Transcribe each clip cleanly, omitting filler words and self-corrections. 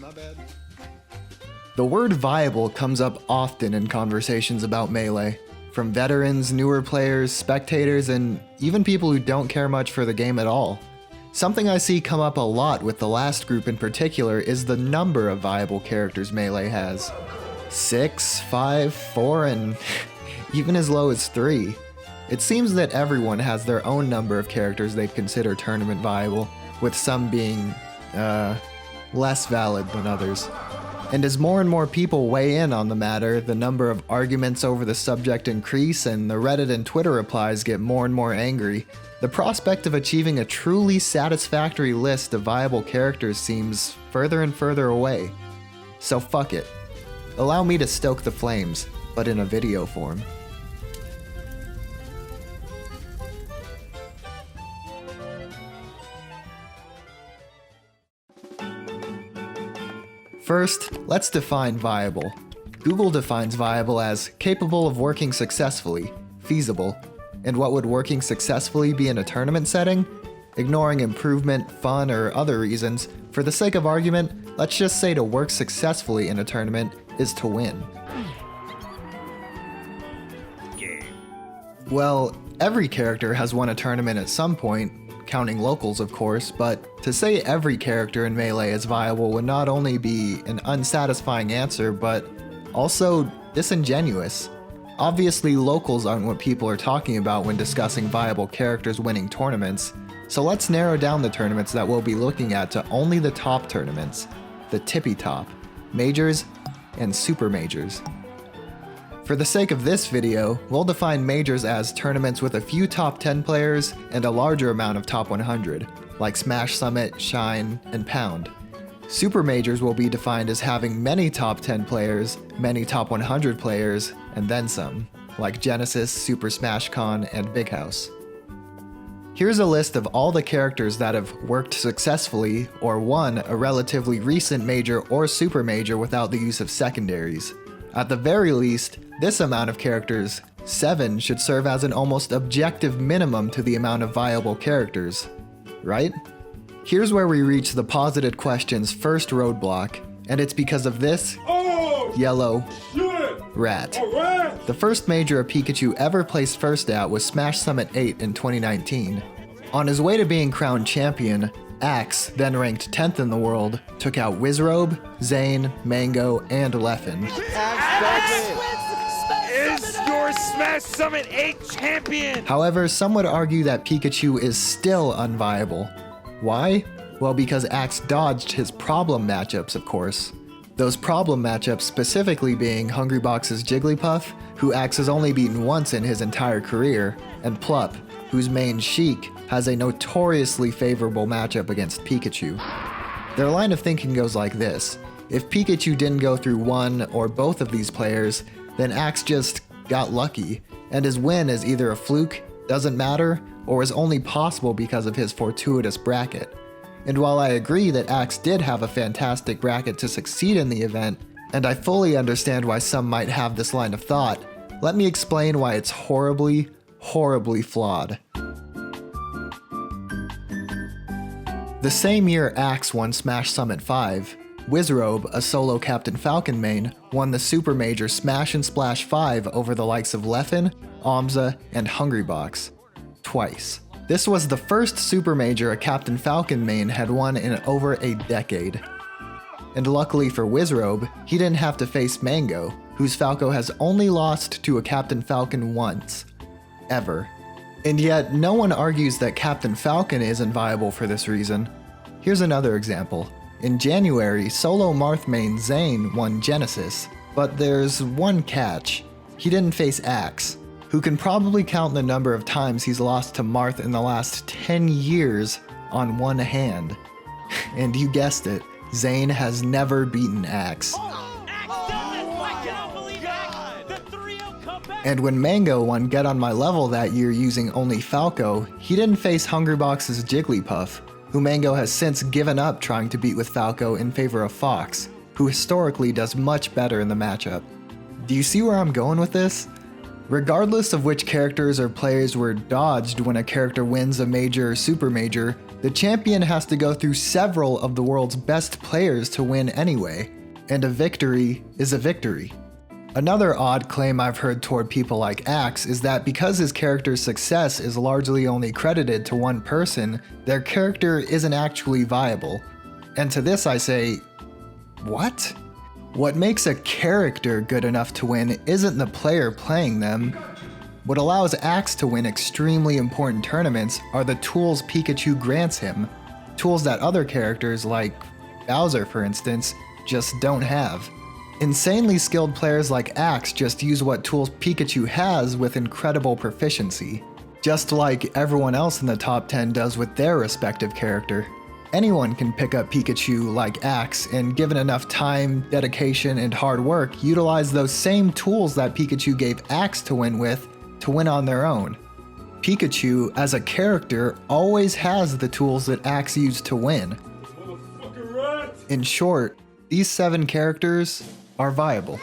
My bad. The word viable comes up often in conversations about Melee, from veterans, newer players, spectators, and even people who don't care much for the game at all. Something I see come up a lot with the last group in particular is the number of viable characters Melee has. 6, 5, 4, and even as low as 3. It seems that everyone has their own number of characters they'd consider tournament viable, with some being, less valid than others. And as more and more people weigh in on the matter, the number of arguments over the subject increase and the Reddit and Twitter replies get more and more angry. The prospect of achieving a truly satisfactory list of viable characters seems further and further away. So fuck it. Allow me to stoke the flames, but in a video form. First, let's define viable. Google defines viable as capable of working successfully, feasible. And what would working successfully be in a tournament setting? Ignoring improvement, fun, or other reasons, for the sake of argument, let's just say to work successfully in a tournament is to win. Well, every character has won a tournament at some point, counting locals of course, but to say every character in Melee is viable would not only be an unsatisfying answer, but also disingenuous. Obviously, locals aren't what people are talking about when discussing viable characters winning tournaments, so let's narrow down the tournaments that we'll be looking at to only the top tournaments, the tippy top, majors, and super majors. For the sake of this video, we'll define majors as tournaments with a few top 10 players and a larger amount of top 100, like Smash Summit, Shine, and Pound. Super majors will be defined as having many top 10 players, many top 100 players, and then some, like Genesis, Super Smash Con, and Big House. Here's a list of all the characters that have worked successfully or won a relatively recent major or super major without the use of secondaries. At the very least, this amount of characters, 7, should serve as an almost objective minimum to the amount of viable characters, right? Here's where we reach the posited question's first roadblock, and it's because of this yellow rat. The first major a Pikachu ever placed first at was Smash Summit 8 in 2019. On his way to being crowned champion, Axe, then ranked 10th in the world, took out Wizrobe, Zane, Mango, and Leffen. Is your Smash Summit 8 champion! However, some would argue that Pikachu is still unviable. Why? Well, because Axe dodged his problem matchups, of course. Those problem matchups specifically being Hungrybox's Jigglypuff, who Axe has only beaten once in his entire career, and Plup, whose main Sheik has a notoriously favorable matchup against Pikachu. Their line of thinking goes like this: if Pikachu didn't go through one or both of these players, then Axe just got lucky, and his win is either a fluke, doesn't matter, or is only possible because of his fortuitous bracket. And while I agree that Axe did have a fantastic bracket to succeed in the event, and I fully understand why some might have this line of thought, let me explain why it's horribly, horribly flawed. The same year Axe won Smash Summit 5, Wizrobe, a solo Captain Falcon main, won the Super Major Smash and Splash 5 over the likes of Leffen, Amza, and Hungrybox. Twice. This was the first Super Major a Captain Falcon main had won in over a decade. And luckily for Wizrobe, he didn't have to face Mango, whose Falco has only lost to a Captain Falcon once. Ever. And yet, no one argues that Captain Falcon isn't viable for this reason. Here's another example. In January, solo Marth main Zane won Genesis, but there's one catch. He didn't face Axe, who can probably count the number of times he's lost to Marth in the last 10 years on one hand. And you guessed it, Zane has never beaten Axe. And when Mango won Get On My Level that year using only Falco, he didn't face Hungrybox's Jigglypuff, who Mango has since given up trying to beat with Falco in favor of Fox, who historically does much better in the matchup. Do you see where I'm going with this? Regardless of which characters or players were dodged when a character wins a major or super major, The champion has to go through several of the world's best players to win anyway, and a victory is a victory. Another odd claim I've heard toward people like Axe is that because his character's success is largely only credited to one person, their character isn't actually viable. And to this I say, what? What makes a character good enough to win isn't the player playing them. What allows Axe to win extremely important tournaments are the tools Pikachu grants him, tools that other characters like Bowser for instance, just don't have. Insanely skilled players like Axe just use what tools Pikachu has with incredible proficiency, just like everyone else in the top 10 does with their respective character. Anyone can pick up Pikachu like Axe and given enough time, dedication, and hard work, utilize those same tools that Pikachu gave Axe to win with to win on their own. Pikachu, as a character, always has the tools that Axe used to win. In short, these 7 characters are viable.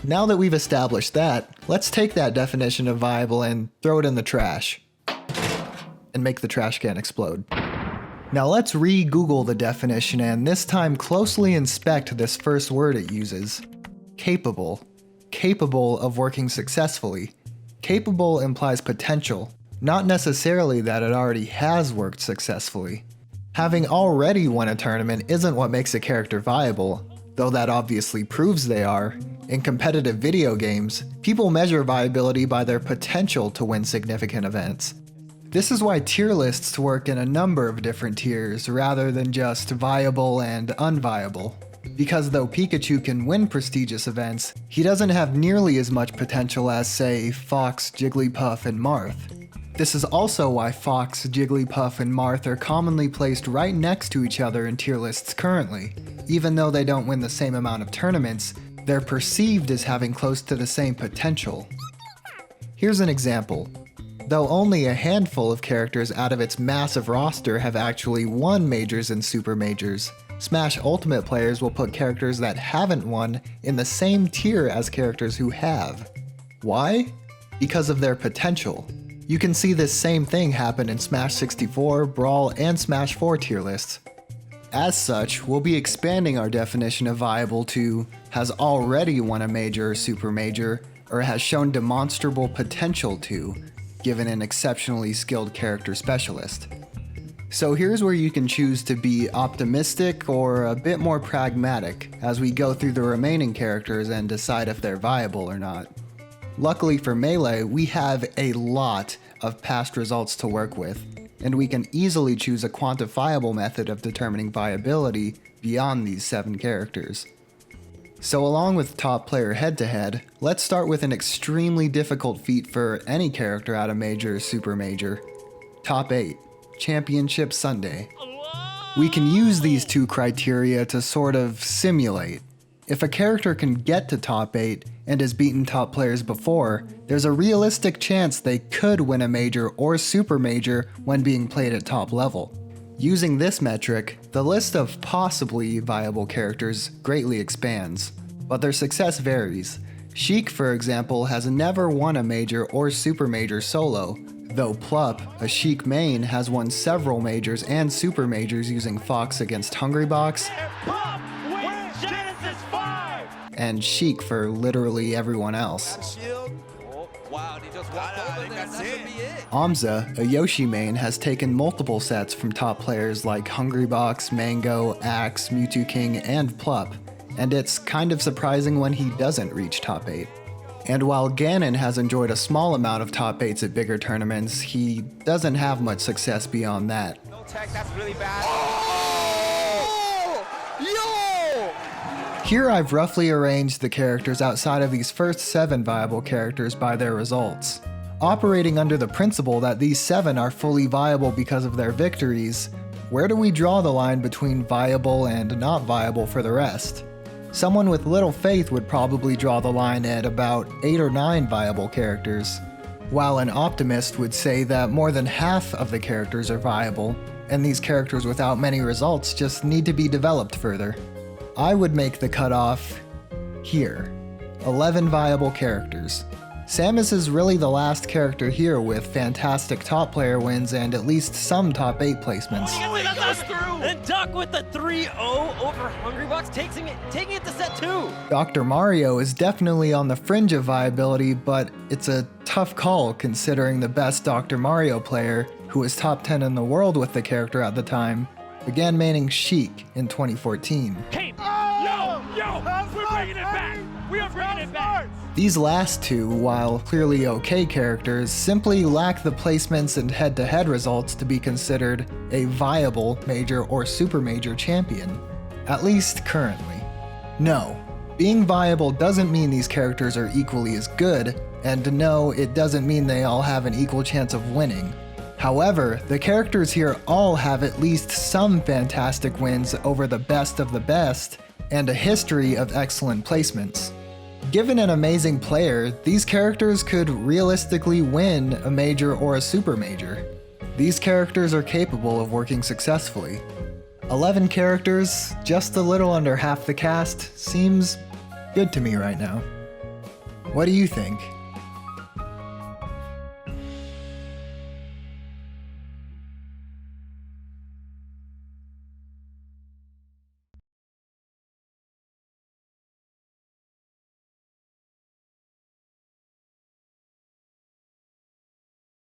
Now that we've established that, let's take that definition of viable and throw it in the trash. And make the trash can explode. Now let's re-Google the definition and this time closely inspect this first word it uses. Capable. Capable of working successfully. Capable implies potential, not necessarily that it already has worked successfully. Having already won a tournament isn't what makes a character viable, though that obviously proves they are. In competitive video games, people measure viability by their potential to win significant events. This is why tier lists work in a number of different tiers rather than just viable and unviable. Because though Pikachu can win prestigious events, he doesn't have nearly as much potential as, say, Fox, Jigglypuff, and Marth. This is also why Fox, Jigglypuff, and Marth are commonly placed right next to each other in tier lists currently. Even though they don't win the same amount of tournaments, they're perceived as having close to the same potential. Here's an example. Though only a handful of characters out of its massive roster have actually won majors and super majors, Smash Ultimate players will put characters that haven't won in the same tier as characters who have. Why? Because of their potential. You can see this same thing happen in Smash 64, Brawl, and Smash 4 tier lists. As such, we'll be expanding our definition of viable to has already won a major or super major, or has shown demonstrable potential to, given an exceptionally skilled character specialist. So here's where you can choose to be optimistic or a bit more pragmatic as we go through the remaining characters and decide if they're viable or not. Luckily for Melee, we have a lot of past results to work with, and we can easily choose a quantifiable method of determining viability beyond these 7 characters. So along with top player head-to-head, let's start with an extremely difficult feat for any character at a major or super major. Top 8, Championship Sunday. We can use these 2 criteria to sort of simulate. If a character can get to top 8 and has beaten top players before, there's a realistic chance they could win a major or super major when being played at top level. Using this metric, the list of possibly viable characters greatly expands, but their success varies. Sheik, for example, has never won a major or super major solo, though Plup, a Sheik main, has won several majors and super majors using Fox against Hungrybox, and Sheik for literally everyone else. Amza, a Yoshi main, has taken multiple sets from top players like Hungrybox, Mango, Axe, Mewtwo King, and Plup, and it's kind of surprising when he doesn't reach top 8. And while Ganon has enjoyed a small amount of top 8s at bigger tournaments, he doesn't have much success beyond that. No tech, that's really bad. Here I've roughly arranged the characters outside of these first 7 viable characters by their results. Operating under the principle that these 7 are fully viable because of their victories, where do we draw the line between viable and not viable for the rest? Someone with little faith would probably draw the line at about 8 or 9 viable characters, while an optimist would say that more than half of the characters are viable, and these characters without many results just need to be developed further. I would make the cutoff here, 11 viable characters. Samus is really the last character here with fantastic top player wins and at least some top 8 placements. And Duck with the 3-0 over Hungrybox, taking it to set 2. Dr. Mario is definitely on the fringe of viability, but it's a tough call considering the best Dr. Mario player, who was top 10 in the world with the character at the time, began maining Sheik in 2014. Hey, yo, we're bringing it back. We are bringing it back. These last two, while clearly okay characters, simply lack the placements and head-to-head results to be considered a viable major or super major champion, at least currently. No, being viable doesn't mean these characters are equally as good, and no, it doesn't mean they all have an equal chance of winning. However, the characters here all have at least some fantastic wins over the best of the best, and a history of excellent placements. Given an amazing player, these characters could realistically win a major or a super major. These characters are capable of working successfully. 11 characters, just a little under half the cast, seems good to me right now. What do you think?